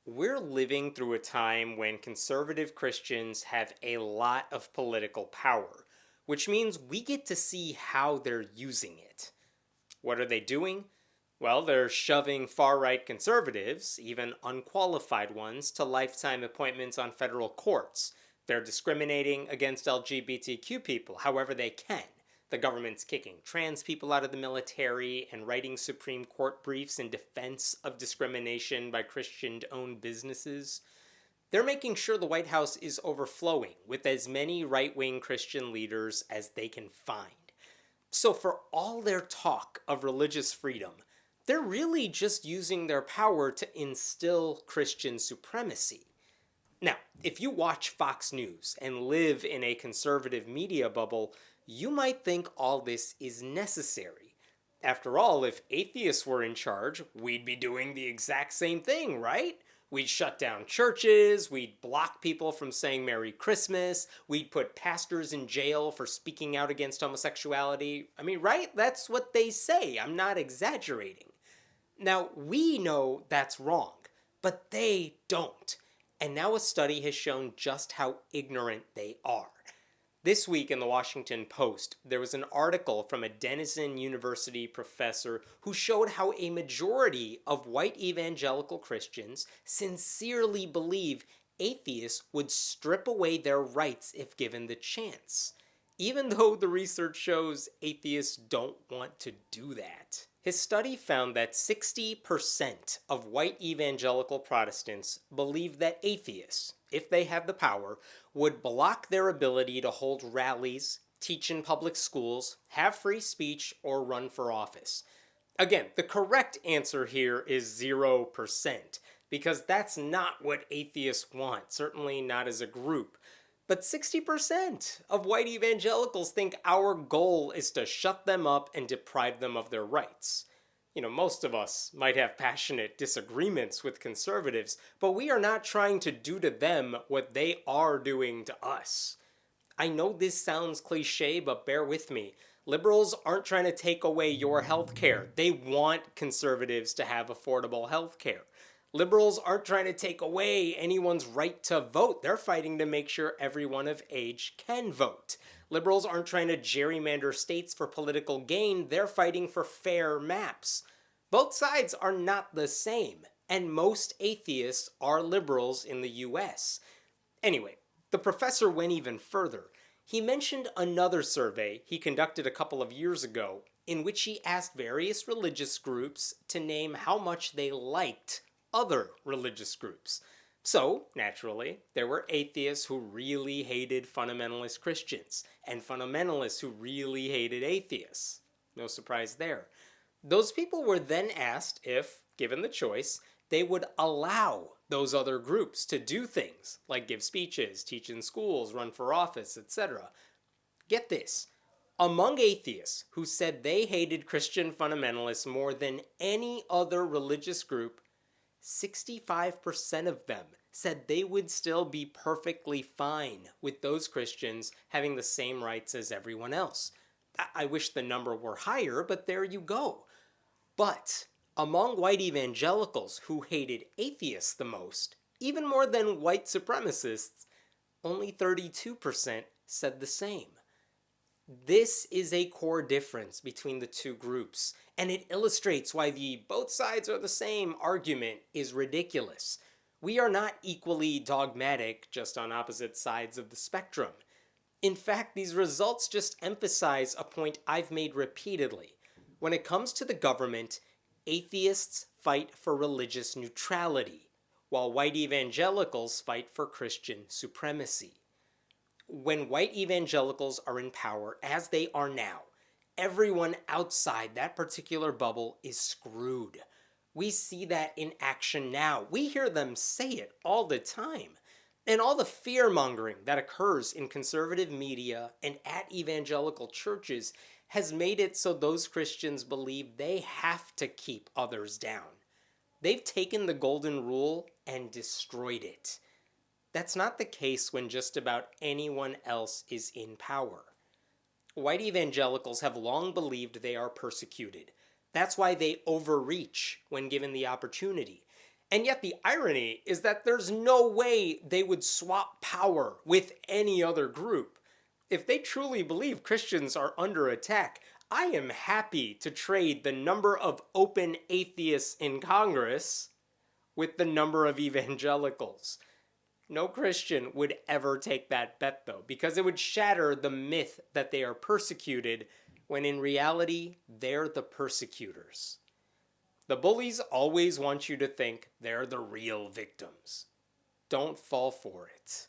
We're living through a time when conservative Christians have a lot of political power, which means we get to see how they're using it. What are they doing? Well, they're shoving far right conservatives, even unqualified ones, to lifetime appointments on federal courts. They're discriminating against LGBTQ people however they can. The government's kicking trans people out of the military and writing Supreme Court briefs in defense of discrimination by Christian owned businesses. They're making sure the White House is overflowing with as many right wing Christian leaders as they can find. So, for all their talk of religious freedom, they're really just using their power to instill Christian supremacy. Now, if you watch Fox News and live in a conservative media bubble, you might think all this is necessary. After all, if atheists were in charge, we'd be doing the exact same thing, right? We'd shut down churches, we'd block people from saying Merry Christmas, we'd put pastors in jail for speaking out against homosexuality. I mean, right? That's what they say. I'm not exaggerating. Now, we know that's wrong, but they don't. And now a study has shown just how ignorant they are. This week in the Washington Post, there was an article from a Denison University professor who showed how a majority of white evangelical Christians sincerely believe atheists would strip away their rights if given the chance, even though the research shows atheists don't want to do that. His study found that 60% of white evangelical Protestants believe that atheists, if they have the power, would block their ability to hold rallies, teach in public schools, have free speech, or run for office. Again, the correct answer here is 0%, because that's not what atheists want, certainly not as a group. But 60% of white evangelicals think our goal is to shut them up and deprive them of their rights. Most of us might have passionate disagreements with conservatives, but we are not trying to do to them what they are doing to us. I know this sounds cliche, but bear with me. Liberals aren't trying to take away your health care. They want conservatives to have affordable health care. Liberals aren't trying to take away anyone's right to vote. They're fighting to make sure everyone of age can vote. Liberals aren't trying to gerrymander states for political gain. They're fighting for fair maps. Both sides are not the same, and most atheists are liberals in the US. Anyway, the professor went even further. He mentioned another survey he conducted a couple of years ago in which he asked various religious groups to name how much they liked other religious groups. So, naturally, there were atheists who really hated fundamentalist Christians, and fundamentalists who really hated atheists. No surprise there. Those people were then asked if, given the choice, they would allow those other groups to do things like give speeches, teach in schools, run for office, etc. Get this. Among atheists who said they hated Christian fundamentalists more than any other religious group, 65% of them said they would still be perfectly fine with those Christians having the same rights as everyone else. I wish the number were higher, but there you go. But among white evangelicals who hated atheists the most, even more than white supremacists, only 32% said the same. This is a core difference between the two groups, and it illustrates why the both sides are the same argument is ridiculous. We are not equally dogmatic, just on opposite sides of the spectrum. In fact, these results just emphasize a point I've made repeatedly. When it comes to the government, atheists fight for religious neutrality, while white evangelicals fight for Christian supremacy. When white evangelicals are in power, as they are now, everyone outside that particular bubble is screwed. We see that in action now. We hear them say it all the time. And all the fear mongering that occurs in conservative media and at evangelical churches has made it so those Christians believe they have to keep others down. They've taken the golden rule and destroyed it. That's not the case when just about anyone else is in power. White evangelicals have long believed they are persecuted. That's why they overreach when given the opportunity. And yet the irony is that there's no way they would swap power with any other group. If they truly believe Christians are under attack, I am happy to trade the number of open atheists in Congress with the number of evangelicals. No Christian would ever take that bet, though, because it would shatter the myth that they are persecuted, when in reality, they're the persecutors. The bullies always want you to think they're the real victims. Don't fall for it.